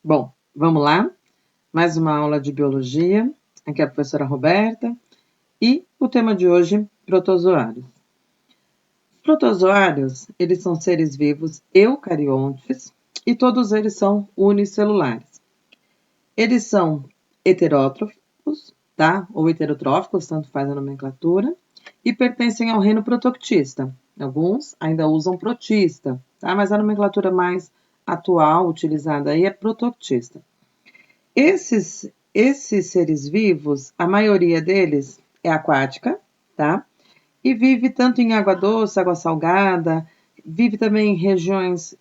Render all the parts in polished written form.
Bom, vamos lá. Mais uma aula de biologia. Aqui é a professora Roberta. E o tema de hoje, protozoários. Os protozoários, eles são seres vivos eucariontes e todos eles são unicelulares. Eles são heterótrofos, tá? Ou heterotróficos, tanto faz a nomenclatura, e pertencem ao reino protoctista. Alguns ainda usam protista, tá? Mas a nomenclatura mais atual utilizada aí é protoctista. Esses seres vivos, a maioria deles é aquática, tá? E vive tanto em água doce, água salgada, vive também em regiões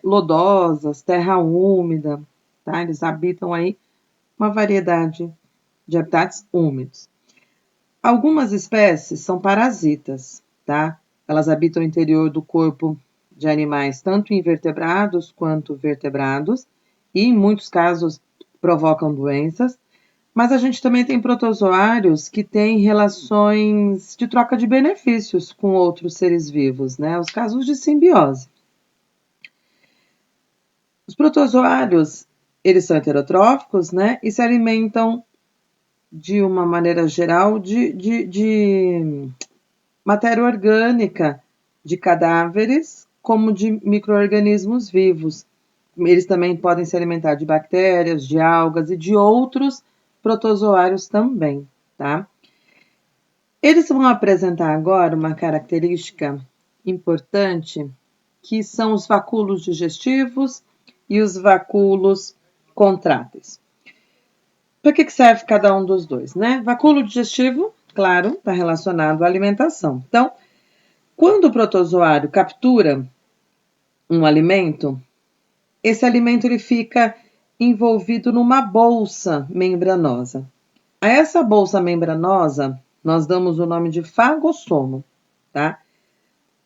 lodosas, terra úmida, tá? Eles habitam aí uma variedade de habitats úmidos. Algumas espécies são parasitas, tá? Elas habitam o interior do corpo de animais, tanto invertebrados quanto vertebrados, e em muitos casos provocam doenças, mas a gente também tem protozoários que têm relações de troca de benefícios com outros seres vivos, né? Os casos de simbiose. Os protozoários, eles são heterotróficos, né? E se alimentam de uma maneira geral de matéria orgânica, de cadáveres, como de micro-organismos vivos. Eles também podem se alimentar de bactérias, de algas e de outros protozoários também, tá? Eles vão apresentar agora uma característica importante, que são os vacúolos digestivos e os vacúolos contráteis. Para que serve cada um dos dois, né? Vacúolo digestivo, claro, está relacionado à alimentação. Então, quando o protozoário captura um alimento, esse alimento ele fica envolvido numa bolsa membranosa. A essa bolsa membranosa, nós damos o nome de fagossomo, tá?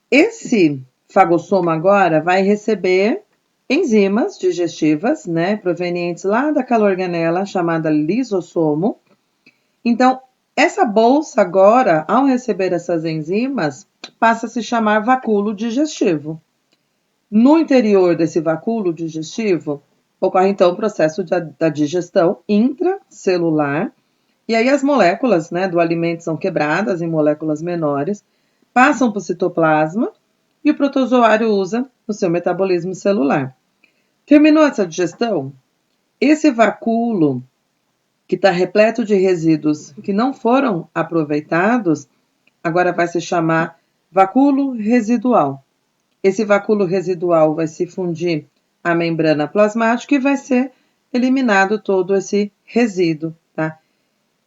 Esse fagossomo agora vai receber enzimas digestivas, né, provenientes lá daquela organela chamada lisossomo. Então, essa bolsa agora, ao receber essas enzimas, passa a se chamar vacúolo digestivo. No interior desse vacúolo digestivo, ocorre então o processo da digestão intracelular, e aí as moléculas, né, do alimento são quebradas em moléculas menores, passam para o citoplasma e o protozoário usa no seu metabolismo celular. Terminou essa digestão? Esse vacúolo, que está repleto de resíduos que não foram aproveitados, agora vai se chamar vacúolo residual. Esse vacúolo residual vai se fundir à membrana plasmática e vai ser eliminado todo esse resíduo, tá?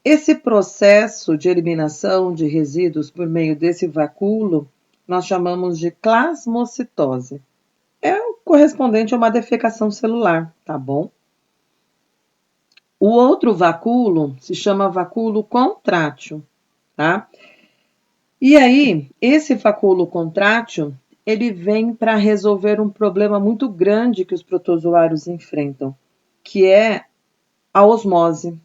Esse processo de eliminação de resíduos por meio desse vacúolo, nós chamamos de plasmocitose. É o correspondente a uma defecação celular, tá bom? O outro vacúolo se chama vacúolo contrátil, tá? E aí, esse vacúolo contrátil, ele vem para resolver um problema muito grande que os protozoários enfrentam, que é a osmose.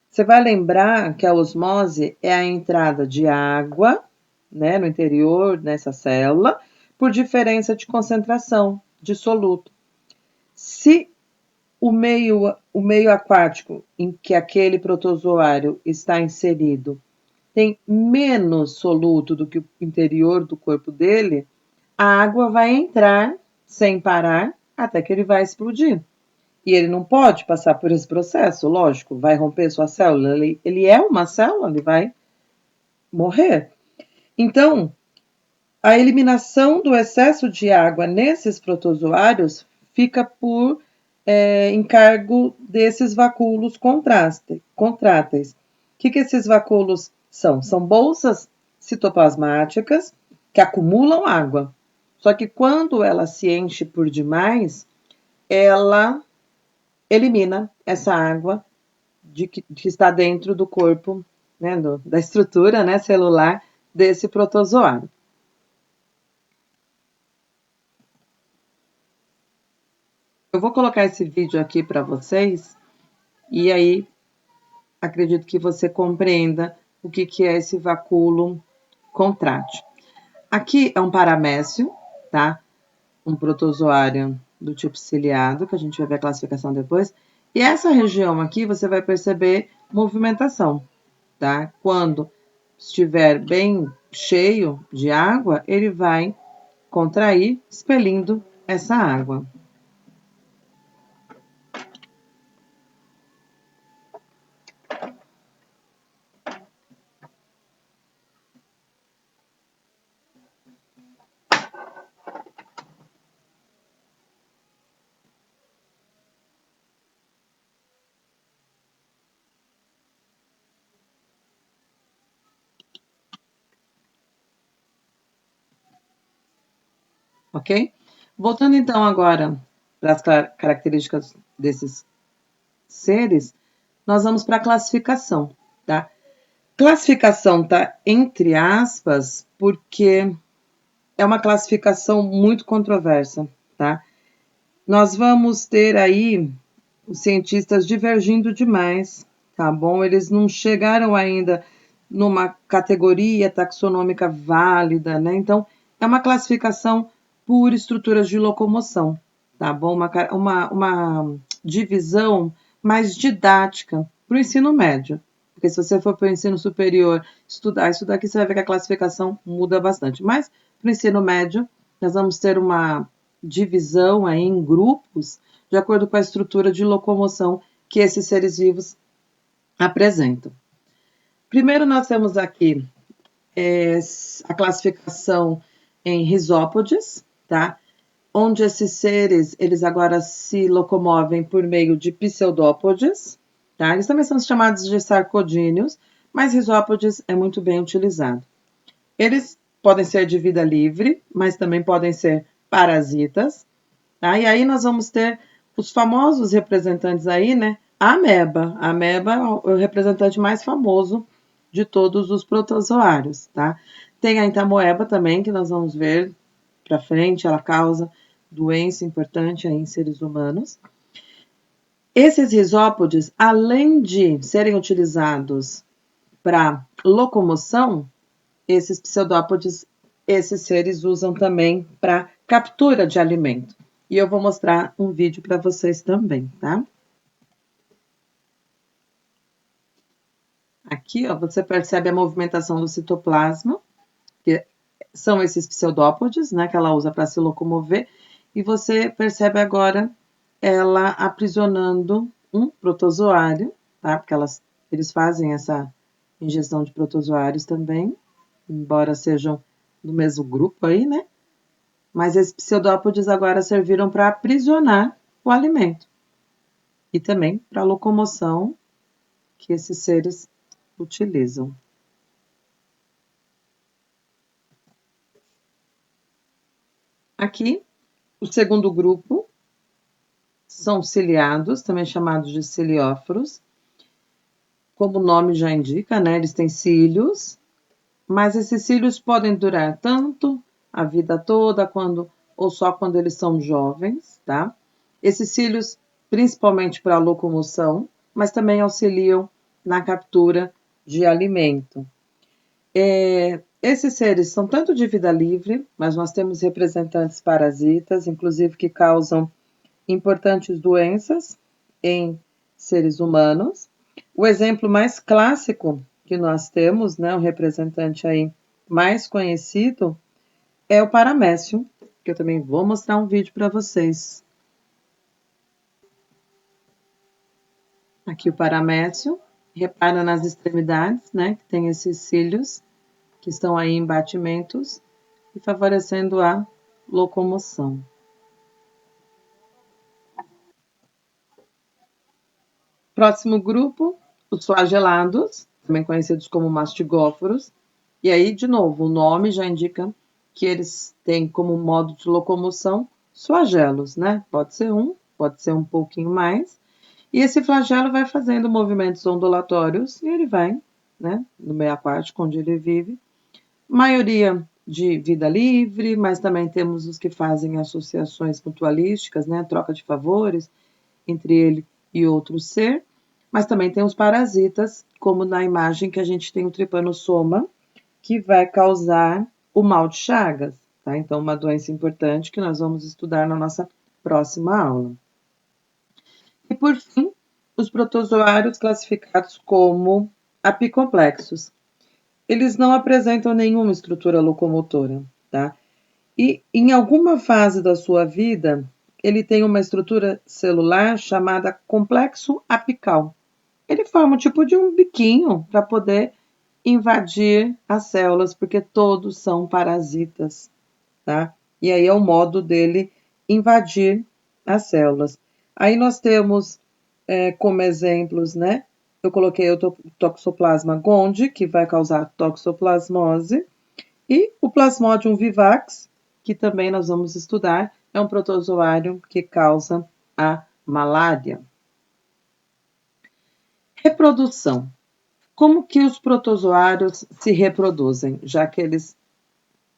Você vai lembrar que a osmose é a entrada de água, né, no interior dessa célula, por diferença de concentração de soluto. Se o meio aquático em que aquele protozoário está inserido tem menos soluto do que o interior do corpo dele, a água vai entrar sem parar até que ele vai explodir. E ele não pode passar por esse processo, lógico, vai romper sua célula. Ele é uma célula, ele vai morrer. Então, a eliminação do excesso de água nesses protozoários fica por encargo desses vacúolos contráteis. O que esses vacúolos são? São bolsas citoplasmáticas que acumulam água. Só que quando ela se enche por demais, ela elimina essa água que está dentro do corpo, né, da estrutura, né, celular desse protozoário. Eu vou colocar esse vídeo aqui para vocês e aí acredito que você compreenda o que é esse vacúolo contrátil. Aqui é um paramécio, tá? Um protozoário do tipo ciliado, que a gente vai ver a classificação depois. E essa região aqui você vai perceber movimentação, tá? Quando estiver bem cheio de água, ele vai contrair, expelindo essa água. Ok? Voltando então agora para as características desses seres, nós vamos para a classificação, tá? Classificação tá entre aspas, porque é uma classificação muito controversa, tá? Nós vamos ter aí os cientistas divergindo demais, tá bom? Eles não chegaram ainda numa categoria taxonômica válida, né? Então, é uma classificação por estruturas de locomoção, tá bom? Uma divisão mais didática para o ensino médio. Porque se você for para o ensino superior estudar isso daqui, você vai ver que a classificação muda bastante. Mas para o ensino médio, nós vamos ter uma divisão aí em grupos de acordo com a estrutura de locomoção que esses seres vivos apresentam. Primeiro nós temos aqui a classificação em risópodes, tá? Onde esses seres, eles agora se locomovem por meio de pseudópodes, tá? Eles também são chamados de sarcodíneos, mas risópodes é muito bem utilizado. Eles podem ser de vida livre, mas também podem ser parasitas, tá? E aí nós vamos ter os famosos representantes aí, né? A ameba. A ameba é o representante mais famoso de todos os protozoários, tá? Tem a entamoeba também, que nós vamos ver para frente, ela causa doença importante aí em seres humanos. Esses risópodes, além de serem utilizados para locomoção, esses pseudópodes, esses seres usam também para captura de alimento. E eu vou mostrar um vídeo para vocês também, tá? Aqui, ó, você percebe a movimentação do citoplasma, que são esses pseudópodes, né, que ela usa para se locomover, e você percebe agora ela aprisionando um protozoário, tá? Porque eles fazem essa ingestão de protozoários também, embora sejam do mesmo grupo aí, né? Mas esses pseudópodes agora serviram para aprisionar o alimento e também para a locomoção que esses seres utilizam. Aqui, o segundo grupo são ciliados, também chamados de cilióforos. Como o nome já indica, né? Eles têm cílios, mas esses cílios podem durar tanto a vida toda, ou só quando eles são jovens, tá? Esses cílios, principalmente para a locomoção, mas também auxiliam na captura de alimento. Esses seres são tanto de vida livre, mas nós temos representantes parasitas, inclusive que causam importantes doenças em seres humanos. O exemplo mais clássico que nós temos, né, o representante aí mais conhecido, é o paramécio, que eu também vou mostrar um vídeo para vocês. Aqui o paramécio, repara nas extremidades, né, que tem esses cílios, que estão aí em batimentos e favorecendo a locomoção. Próximo grupo, os flagelados, também conhecidos como mastigóforos. E aí, de novo, o nome já indica que eles têm como modo de locomoção os flagelos, né? Pode ser um pouquinho mais. E esse flagelo vai fazendo movimentos ondulatórios e ele vai, né, no meio aquático onde ele vive. Maioria de vida livre, mas também temos os que fazem associações mutualísticas, né, troca de favores entre ele e outro ser. Mas também tem os parasitas, como na imagem que a gente tem o tripanossoma, que vai causar o mal de Chagas, tá? Então, uma doença importante que nós vamos estudar na nossa próxima aula. E, por fim, os protozoários classificados como apicomplexos. Eles não apresentam nenhuma estrutura locomotora, tá? E em alguma fase da sua vida, ele tem uma estrutura celular chamada complexo apical. Ele forma um tipo de um biquinho para poder invadir as células, porque todos são parasitas, tá? E aí é o modo dele invadir as células. Aí nós temos como exemplos, né? Eu coloquei o Toxoplasma gondii, que vai causar toxoplasmose, e o Plasmodium vivax, que também nós vamos estudar, é um protozoário que causa a malária. Reprodução. Como que os protozoários se reproduzem, já que eles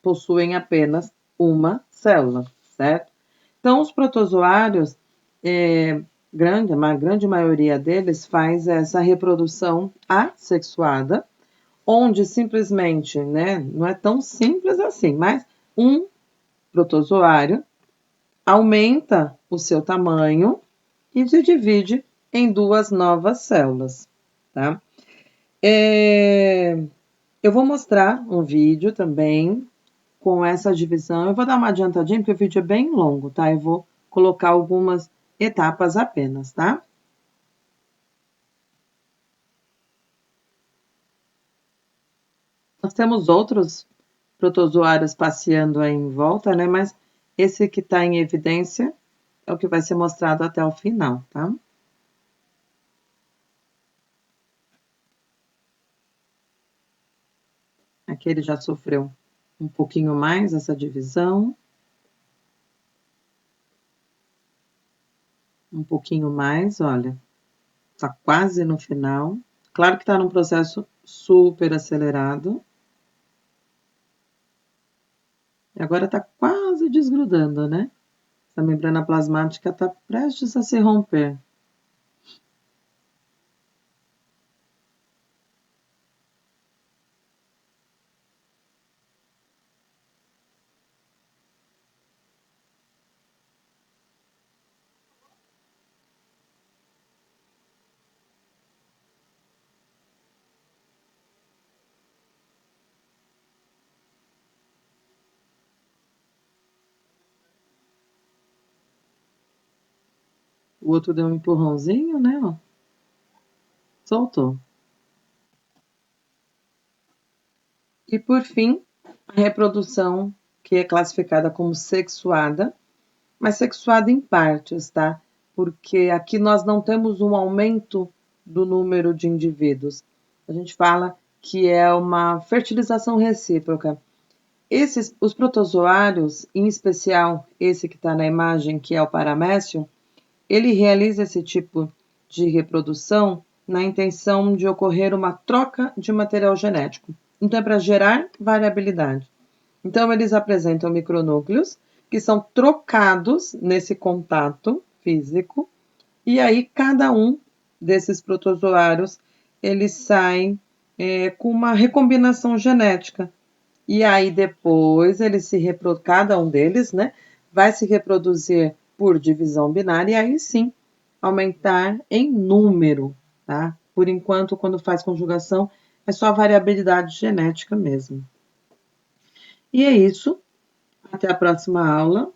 possuem apenas uma célula, certo? Então, os protozoários, a grande maioria deles faz essa reprodução assexuada, onde simplesmente, né, não é tão simples assim, mas um protozoário aumenta o seu tamanho e se divide em duas novas células, tá? Eu vou mostrar um vídeo também com essa divisão. Eu vou dar uma adiantadinha, porque o vídeo é bem longo, tá? Eu vou colocar algumas etapas apenas, tá? Nós temos outros protozoários passeando aí em volta, né? Mas esse que está em evidência é o que vai ser mostrado até o final, tá? Aqui ele já sofreu um pouquinho mais essa divisão. Um pouquinho mais, olha. Tá quase no final. Claro que está num processo super acelerado. E agora está quase desgrudando, né? Essa membrana plasmática está prestes a se romper. O outro deu um empurrãozinho, né? Ó. Soltou. E por fim, a reprodução, que é classificada como sexuada, mas sexuada em partes, tá? Porque aqui nós não temos um aumento do número de indivíduos. A gente fala que é uma fertilização recíproca. Os protozoários, em especial esse que está na imagem, que é o paramécio, ele realiza esse tipo de reprodução na intenção de ocorrer uma troca de material genético. Então, é para gerar variabilidade. Então, eles apresentam micronúcleos que são trocados nesse contato físico, e aí cada um desses protozoários eles saem com uma recombinação genética. E aí depois cada um deles, né, vai se reproduzir por divisão binária e aí sim aumentar em número, tá? Por enquanto, quando faz conjugação, é só variabilidade genética mesmo. E é isso. Até a próxima aula.